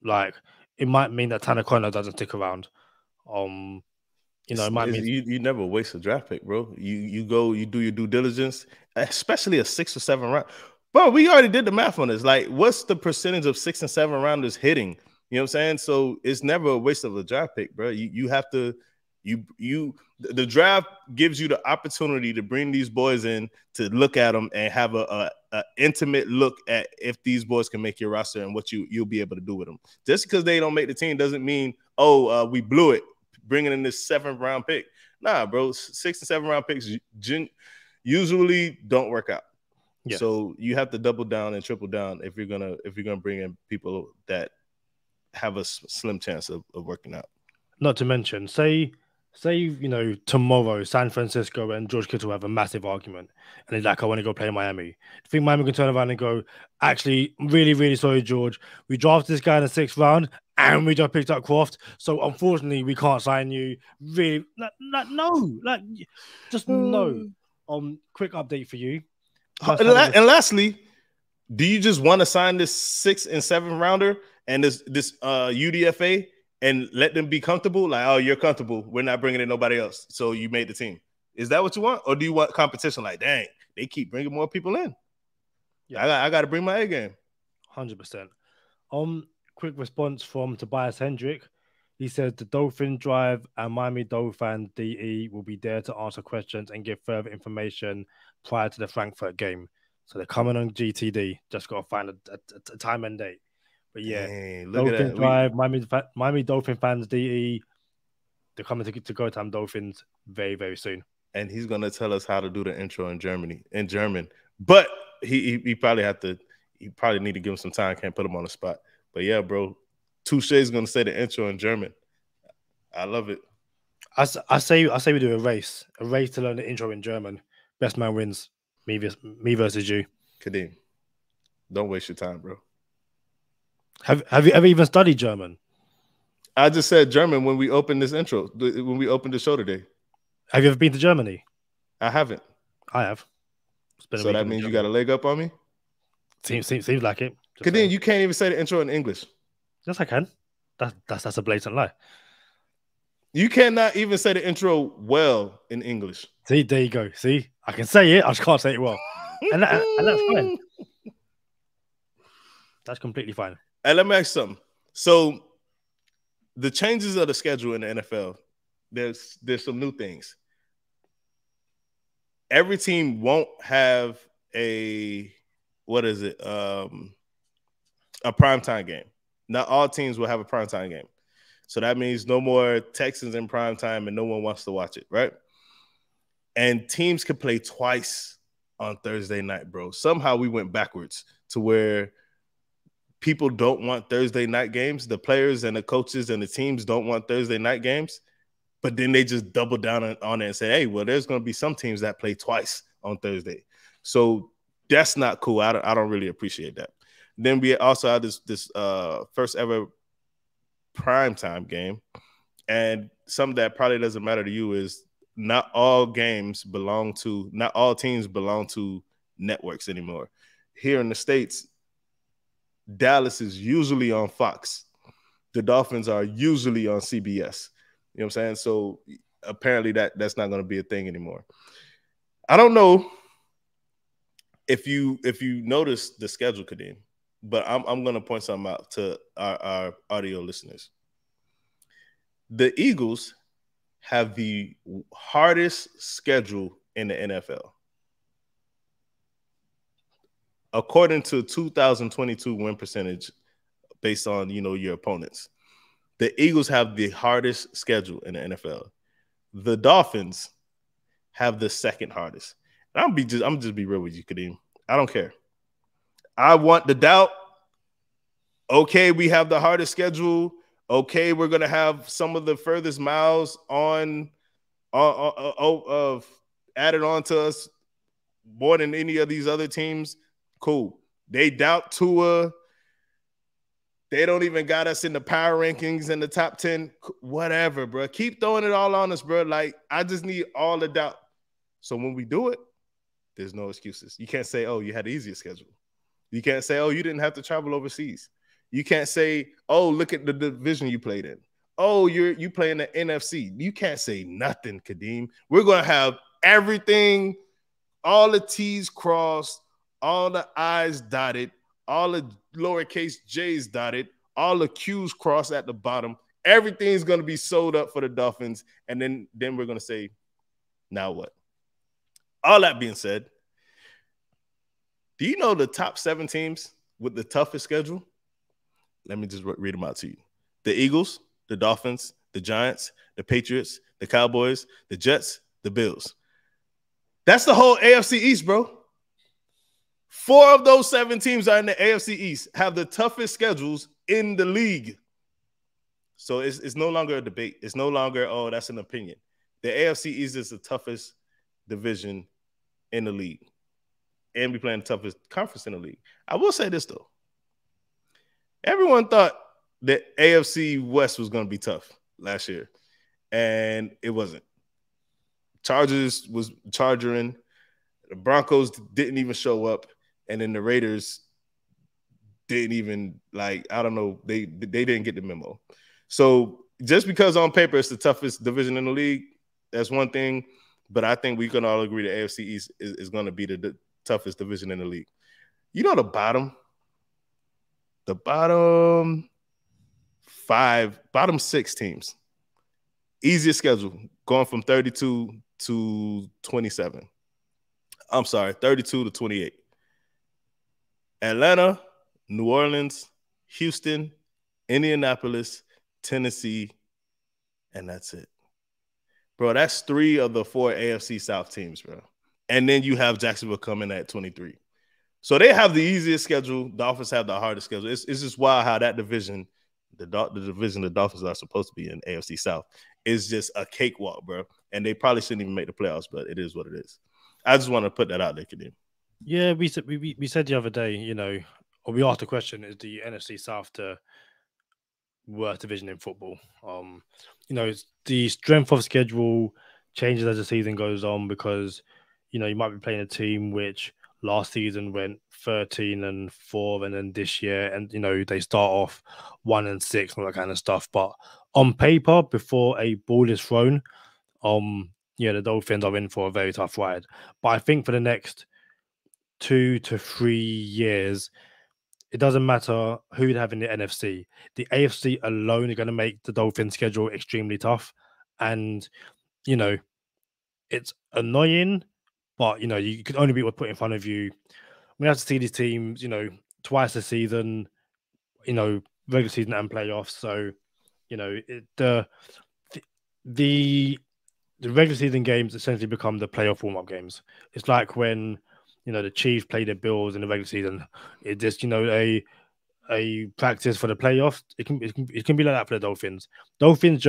Like it might mean that Tanner Conner doesn't stick around. It might mean you never waste a draft pick, bro. You go, you do your due diligence, especially a 6 or 7 round. Bro, we already did the math on this. Like, what's the percentage of 6 and 7 rounders hitting? You know what I'm saying? So it's never a waste of a draft pick, bro. You have to the draft gives you the opportunity to bring these boys in to look at them and have a intimate look at if these boys can make your roster and what you'll be able to do with them. Just because they don't make the team doesn't mean we blew it bringing in this 7th round pick. Nah, bro, 6 and 7 round picks usually don't work out. Yeah. So you have to double down and triple down if you're gonna bring in people that have a slim chance of working out. Not to mention, say tomorrow San Francisco and George Kittle have a massive argument, and he's like, I want to go play in Miami. I think Miami can turn around and go, actually, really, really sorry, George. We drafted this guy in the 6th round, and we just picked up Croft. So unfortunately, we can't sign you. Really, just no. Quick update for you. And lastly, do you just want to sign this 6 and 7 rounder and this UDFA and let them be comfortable? Like, oh, you're comfortable. We're not bringing in nobody else. So you made the team. Is that what you want? Or do you want competition? Like, dang, they keep bringing more people in. Yeah, I got to bring my A game. 100%. Quick response from Tobias Hendrick. He said the Dolphin Drive and Miami Dolphin DE will be there to answer questions and give further information prior to the Frankfurt game. So they're coming on GTD. Just got to find a time and date. But yeah, dang, Dolphin Drive, Miami Dolphin fans DE. They're coming to Go Time Dolphins very, very soon. And he's gonna tell us how to do the intro in German. But he probably need to give him some time. Can't put him on the spot. But yeah, bro, Touche is gonna say the intro in German. I love it. I say we do a race to learn the intro in German. Best man wins. Me versus you. Kadeem, don't waste your time, bro. Have you ever even studied German? I just said German when we opened this intro. When we opened the show today. Have you ever been to Germany? I haven't. I have. So that means you got a leg up on me? Seems like it. Kadeem, you can't even say the intro in English. Yes, I can. That's a blatant lie. You cannot even say the intro well in English. See, there you go. See, I can say it. I just can't say it well. and that's fine. That's completely fine. Hey, let me ask you something. So the changes of the schedule in the NFL, there's some new things. Every team won't have a primetime game. Not all teams will have a primetime game. So that means no more Texans in primetime and no one wants to watch it, right? And teams can play twice on Thursday night, bro. Somehow we went backwards to where people don't want Thursday night games. The players and the coaches and the teams don't want Thursday night games. But then they just double down on it and say, hey, well, there's going to be some teams that play twice on Thursday. So that's not cool. I don't really appreciate that. Then we also have this first ever primetime game. And something that probably doesn't matter to you is not all teams belong to networks anymore. Here in the States, Dallas is usually on Fox. The Dolphins are usually on CBS. You know what I'm saying? So apparently that's not going to be a thing anymore. I don't know if you notice the schedule, Kadeem, but I'm going to point something out to our audio listeners. The Eagles have the hardest schedule in the NFL. according to 2022 win percentage based on, your opponents, the Eagles have the hardest schedule in the NFL. The Dolphins have the second hardest. And I'm just be real with you, Kadeem. I don't care. I want the doubt. Okay, we have the hardest schedule. Okay, we're gonna have some of the furthest miles on of added on to us more than any of these other teams. Cool. They doubt Tua. They don't even got us in the power rankings in the top 10. Whatever, bro. Keep throwing it all on us, bro. Like, I just need all the doubt. So when we do it, there's no excuses. You can't say, oh, you had the easiest schedule. You can't say, oh, you didn't have to travel overseas. You can't say, oh, look at the division you played in. Oh, you play in the NFC. You can't say nothing, Kadeem. We're going to have everything, all the T's crossed, all the I's dotted, all the lowercase J's dotted, all the Q's crossed at the bottom. Everything's going to be sold up for the Dolphins. And then we're going to say, now what? All that being said, do you know the top 7 teams with the toughest schedule? Let me just read them out to you. The Eagles, the Dolphins, the Giants, the Patriots, the Cowboys, the Jets, the Bills. That's the whole AFC East, bro. 4 of those 7 teams are in the AFC East, have the toughest schedules in the league. So it's no longer a debate. It's no longer, oh, that's an opinion. The AFC East is the toughest division in the league. And we playing the toughest conference in the league. I will say this, though. Everyone thought that AFC West was going to be tough last year, and it wasn't. Chargers was chargering. The Broncos didn't even show up, and then the Raiders didn't even, I don't know, they didn't get the memo. So just because on paper it's the toughest division in the league, that's one thing, but I think we can all agree the AFC East is going to be the toughest division in the league. You know, the bottom 6 teams, easiest schedule, going from 32 to 27. I'm sorry, 32 to 28. Atlanta, New Orleans, Houston, Indianapolis, Tennessee, and that's it. Bro, that's 3 of the 4 AFC South teams, bro. And then you have Jacksonville coming at 23. So they have the easiest schedule. Dolphins have the hardest schedule. It's just wild how that division, the division the Dolphins are supposed to be in, AFC South, is just a cakewalk, bro. And they probably shouldn't even make the playoffs, but it is what it is. I just want to put that out there, Kadeem. Yeah, we said the other day, or we asked the question, is the NFC South the worst division in football? The strength of schedule changes as the season goes on because, you might be playing a team which last season went 13-4, and then this year, and they start off 1-6 and all that kind of stuff. But on paper, before a ball is thrown, the Dolphins are in for a very tough ride. But I think for the next 2 to 3 years, it doesn't matter who you have in the NFC. The AFC alone are going to make the Dolphins' schedule extremely tough, and it's annoying. But, you can only beat what's put in front of you. We have to see these teams, twice a season, regular season and playoffs. So, the regular season games essentially become the playoff warm-up games. It's like when, the Chiefs play the Bills in the regular season. It just, a practice for the playoffs. It can be like that for the Dolphins. Dolphins,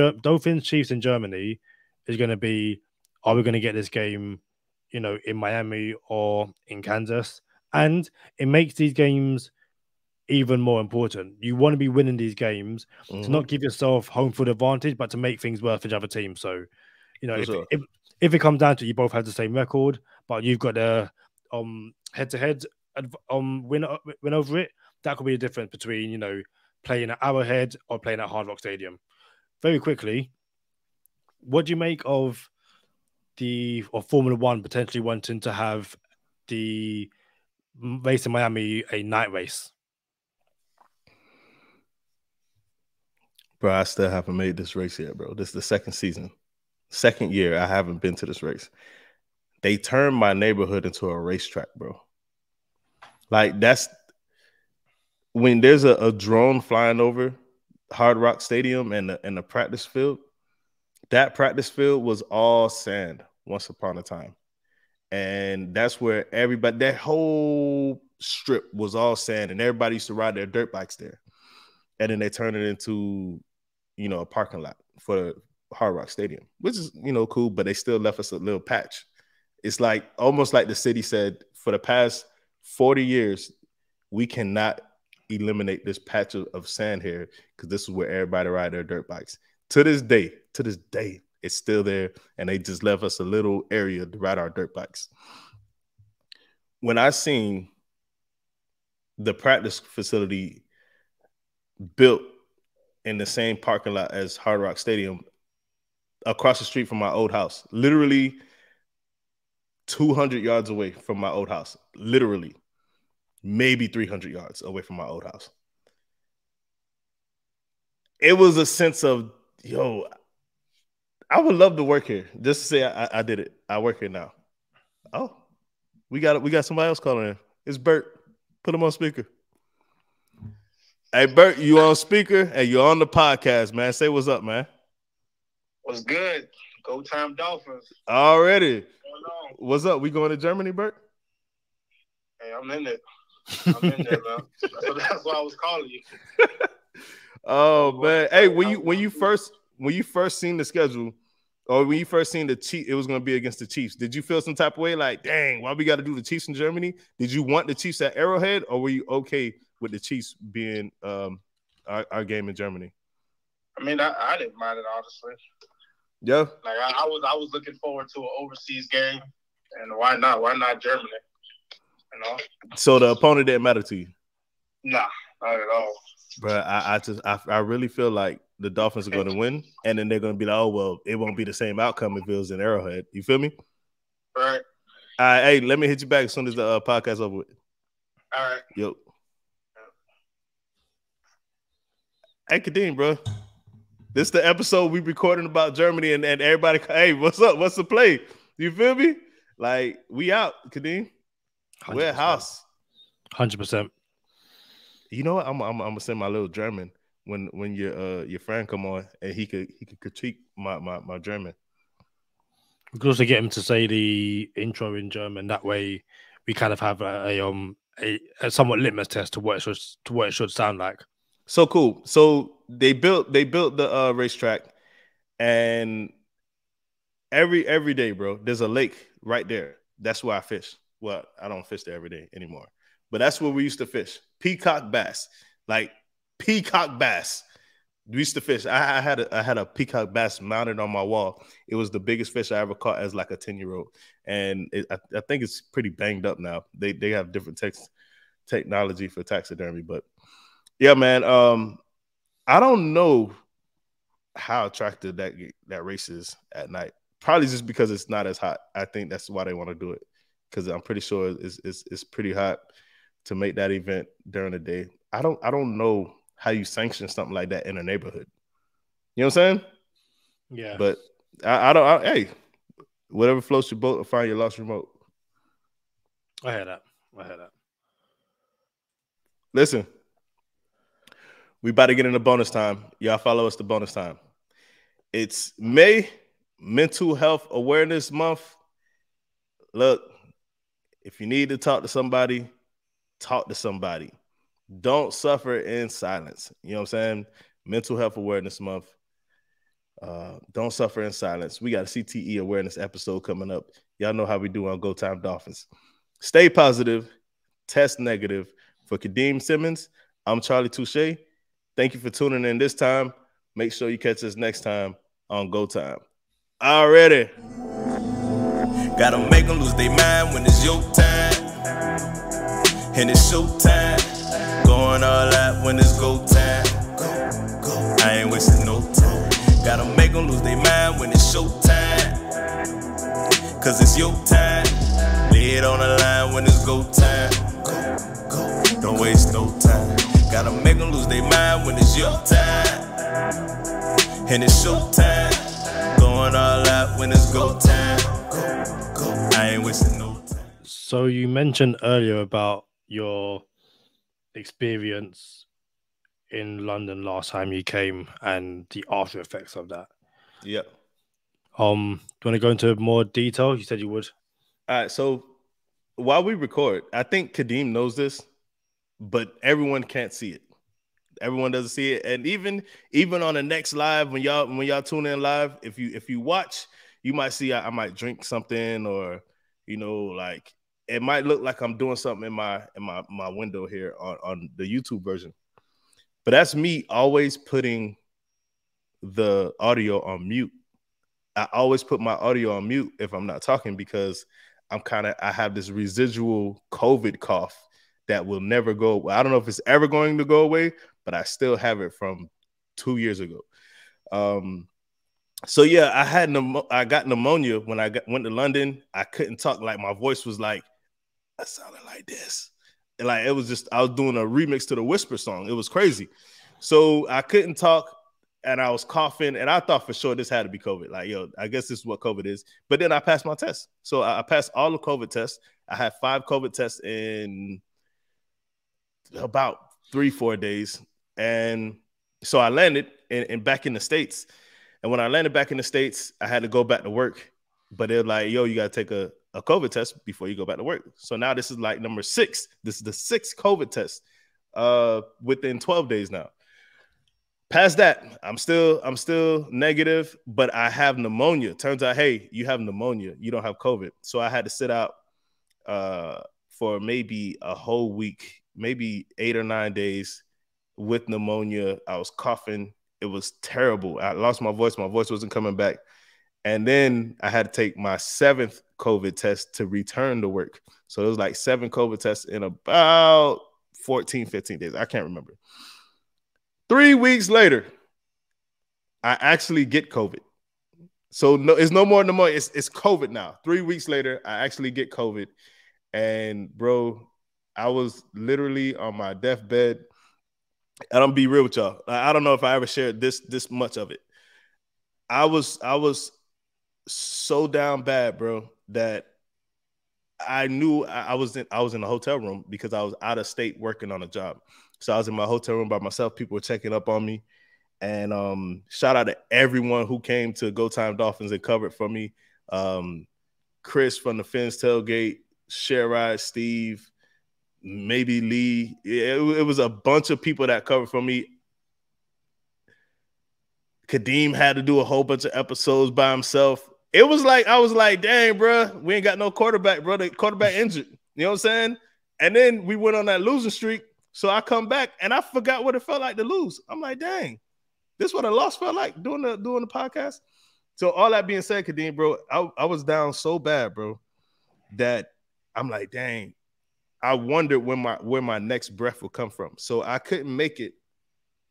Chiefs in Germany is going to be, are we going to get this game in Miami or in Kansas? And it makes these games even more important. You want to be winning these games to not give yourself home field advantage, but to make things worth for the other team. So, if it comes down to it, you both have the same record, but you've got a head-to-head win over it, that could be the difference between, playing at Arrowhead or playing at Hard Rock Stadium. Very quickly, what do you make of Formula One potentially wanting to have the race in Miami a night race? Bro, I still haven't made this race yet, bro. This is the second year I haven't been to this race. They turned my neighborhood into a racetrack, bro. Like that's when there's a drone flying over Hard Rock Stadium and the practice field. That practice field was all sand once upon a time. And that's where everybody, that whole strip was all sand, and everybody used to ride their dirt bikes there. And then they turned it into, a parking lot for Hard Rock Stadium, which is, cool, but they still left us a little patch. It's like almost like the city said, for the past 40 years, we cannot eliminate this patch of sand here because this is where everybody ride their dirt bikes. To this day, it's still there, and they just left us a little area to ride our dirt bikes. When I seen the practice facility built in the same parking lot as Hard Rock Stadium across the street from my old house, literally 200 yards away from my old house, literally maybe 300 yards away from my old house. It was a sense of, I would love to work here. Just to say I did it. I work here now. Oh, we got somebody else calling in. It's Bert. Put him on speaker. Hey, Bert, you on speaker and you're on the podcast, man. Say what's up, man. What's good? Go Time Dolphins. Already. What's up? We going to Germany, Bert? Hey, I'm in it. I'm in there, man. That's why I was calling you. Oh man. Hey, when you first seen the schedule, or when you first seen the Chiefs, it was going to be against the Chiefs. Did you feel some type of way like, dang, why we got to do the Chiefs in Germany? Did you want the Chiefs at Arrowhead, or were you okay with the Chiefs being our game in Germany? I mean, I didn't mind it, honestly. Yeah. Like I was looking forward to an overseas game, and why not? Why not Germany? So the opponent didn't matter to you? Nah, not at all. Bro, I really feel like the Dolphins are going to win, and then they're going to be like, oh, well, it won't be the same outcome if it was in Arrowhead. You feel me? Right. All right, hey, let me hit you back as soon as the podcast over with. All right. Yo. Hey, Kadeem, bro. This is the episode we recording about Germany, and everybody, hey, what's up? What's the play? You feel me? Like, we out, Kadeem. 100%. We're at house. 100%. You know what? I'm gonna send my little German when your friend come on, and he could critique my German. We could also get him to say the intro in German. That way, we kind of have a somewhat litmus test to what it should sound like. So cool. So they built the racetrack, and every day, bro, there's a lake right there. That's where I fish. Well, I don't fish there every day anymore, but that's where we used to fish. Peacock bass, like peacock bass. We used to fish. I had a peacock bass mounted on my wall. It was the biggest fish I ever caught as like a 10-year-old, and I think it's pretty banged up now. They have different technology for taxidermy, but yeah, man. I don't know how attractive that race is at night. Probably just because it's not as hot. I think that's why they want to do it, because I'm pretty sure it's pretty hot to make that event during the day. I don't know how you sanction something like that in a neighborhood. You know what I'm saying? Yeah. But I don't. Hey, whatever floats your boat, or find your lost remote. I hear that. Listen, we about to get into bonus time. Y'all follow us to bonus time. It's May, Mental Health Awareness Month. Look, if you need to talk to somebody, talk to somebody. Don't suffer in silence. You know what I'm saying? Mental Health Awareness Month. Don't suffer in silence. We got a CTE awareness episode coming up. Y'all know how we do on Go Time Dolphins. Stay positive. Test negative. For Kadeem Simmons, I'm Charlie Touche. Thank you for tuning in this time. Make sure you catch us next time on Go Time. Already. Gotta make them lose their mind when it's your time. And it's show time. Going all out when it's go time. Go. I ain't wasting no time. Gotta make them lose their mind when it's show time. Cause it's your time. Lay it on the line when it's go time. Go. Don't waste no time. Gotta make them lose their mind when it's your time. And it's show time. Going all out when it's go time. Go. I ain't wasting no time. So you mentioned earlier about your experience in London last time you came and the after effects of that. Yep. Do you want to go into more detail? You said you would. All right. So while we record, I think Kadeem knows this, but everyone can't see it. Everyone doesn't see it, and even on the next live when y'all tune in live, if you watch, you might see I might drink something, or like it might look like I'm doing something in my window here on the YouTube version, but that's me always putting the audio on mute. I always put my audio on mute if I'm not talking, because I have this residual COVID cough that will never go. I don't know if it's ever going to go away, but I still have it from 2 years ago. So yeah, I got pneumonia when I went to London. I couldn't talk. Like my voice was like, I sounded like this. And like it was just, I was doing a remix to the Whisper song. It was crazy. So I couldn't talk and I was coughing, and I thought for sure this had to be COVID. Like, yo, I guess this is what COVID is. But then I passed my test. So I passed all the COVID tests. I had 5 COVID tests in about 3-4 days. And so I landed back in the States. And when I landed back in the States, I had to go back to work. But they're like, yo, you got to take a COVID test before you go back to work. So now this is like number 6. This is the 6th COVID test within 12 days now. Past that, I'm still negative, but I have pneumonia. Turns out, hey, you have pneumonia. You don't have COVID. So I had to sit out for maybe a whole week, maybe 8 or 9 days with pneumonia. I was coughing. It was terrible. I lost my voice. My voice wasn't coming back. And then I had to take my 7th COVID test to return to work. So it was like 7 COVID tests in about 14, 15 days. I can't remember. 3 weeks later, I actually get COVID. So no, it's no more pneumonia. It's COVID now. 3 weeks later, I actually get COVID. And bro, I was literally on my deathbed. And I'm be real with y'all. I don't know if I ever shared this much of it. I was so down bad, bro, that I knew I was in a hotel room because I was out of state working on a job. So I was in my hotel room by myself. People were checking up on me. And shout out to everyone who came to Go Time Dolphins and covered for me. Chris from the Fins Tailgate, Sherrod, Steve, maybe Lee. It was a bunch of people that covered for me. Kadeem had to do a whole bunch of episodes by himself. It was like, I was like, dang, bro, we ain't got no quarterback, bro. The quarterback injured. You know what I'm saying? And then we went on that losing streak. So I come back and I forgot what it felt like to lose. I'm like, dang, this is what a loss felt like doing the podcast. So all that being said, Kadeem, bro, I was down so bad, bro, that I'm like, dang, I wondered where my next breath would come from. So I couldn't make it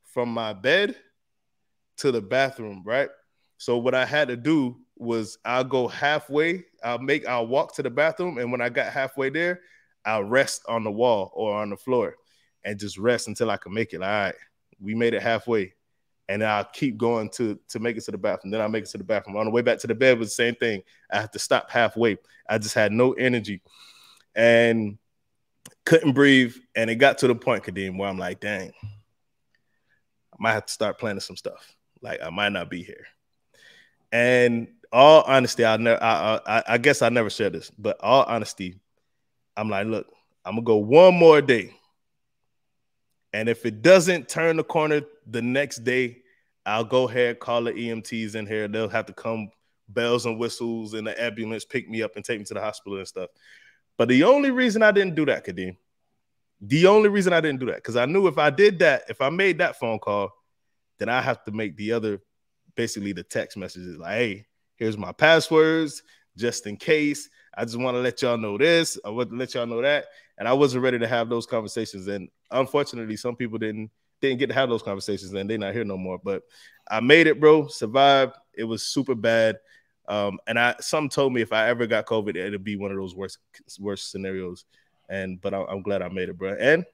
from my bed to the bathroom, right? So what I had to do was I'll go halfway. I'll walk to the bathroom, and when I got halfway there, I'll rest on the wall or on the floor and just rest until I can make it. All right, we made it halfway, and I'll keep going to make it to the bathroom. Then I'll make it to the bathroom. On the way back to the bed was the same thing. I have to stop halfway. I just had no energy and couldn't breathe. And it got to the point, Kadeem, where I'm like, dang, I might have to start planning some stuff. Like I might not be here. And all honesty, I guess I never shared this, but all honesty, I'm like, look, I'm gonna go one more day. And if it doesn't turn the corner the next day, I'll go ahead, call the EMTs in here. They'll have to come, bells and whistles, and the ambulance pick me up and take me to the hospital and stuff. But the only reason I didn't do that, Kadeem, because I knew if I did that, if I made that phone call, then I have to make the other, basically the text messages like, hey, here's my passwords, just in case. I just want to let y'all know this. I want to let y'all know that. And I wasn't ready to have those conversations. And unfortunately, some people didn't get to have those conversations, and they're not here no more. But I made it, bro. Survived. It was super bad. And some told me if I ever got COVID, it'd be one of those worst scenarios. But I'm glad I made it, bro. And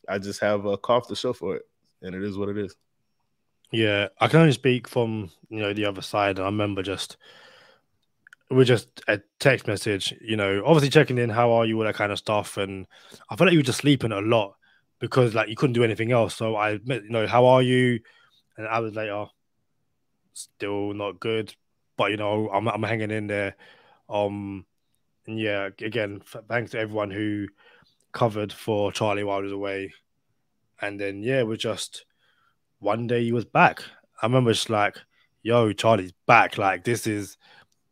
I just have a cough to show for it. And it is what it is. Yeah, I can only speak from the other side. I remember just we're just a text message, obviously checking in, how are you, all that kind of stuff. And I felt like you were just sleeping a lot because like you couldn't do anything else. So I met, how are you? And hours later, still not good, but I'm hanging in there. And yeah, again, thanks to everyone who covered for Charlie while he was away. And then we're just one day he was back. I remember just like, yo, Charlie's back. Like this is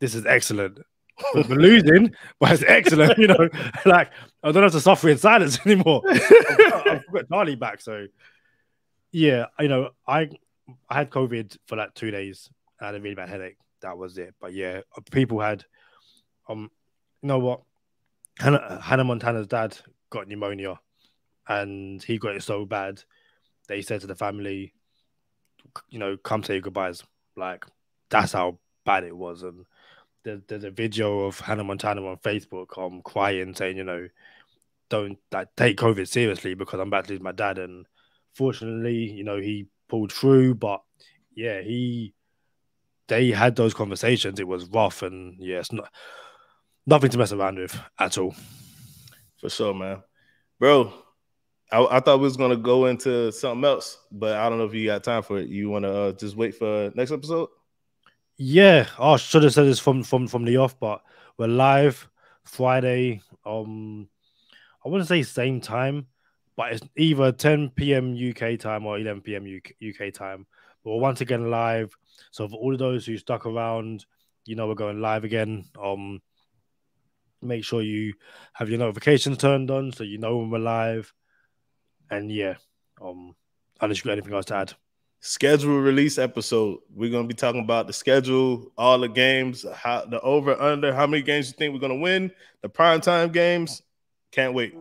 excellent. We're losing, but it's excellent. Like I don't have to suffer in silence anymore. I've got Charlie back. So yeah, I had COVID for like 2 days. I had a really bad headache. That was it. But yeah, people had you know what? Hannah Montana's dad got pneumonia, and he got it so bad that he said to the family, come say your goodbyes. Like that's how bad it was. And there's a video of Hannah Montana on Facebook crying, saying, don't take COVID seriously because I'm about to lose my dad. And fortunately, he pulled through. But yeah, they had those conversations. It was rough, and yeah, it's nothing to mess around with at all. For sure, man. Bro, I thought we was gonna go into something else, but I don't know if you got time for it. You want to just wait for next episode? Yeah, I should have said this from the off, but we're live Friday. I wouldn't say same time, but it's either 10 p.m. UK time or 11 p.m. UK time. But we're once again live. So for all of those who stuck around, we're going live again. Make sure you have your notifications turned on so you know when we're live. And yeah, unless you got anything else to add. Schedule release episode. We're gonna be talking about the schedule, all the games, how the over under, how many games you think we're gonna win, the primetime games. Can't wait.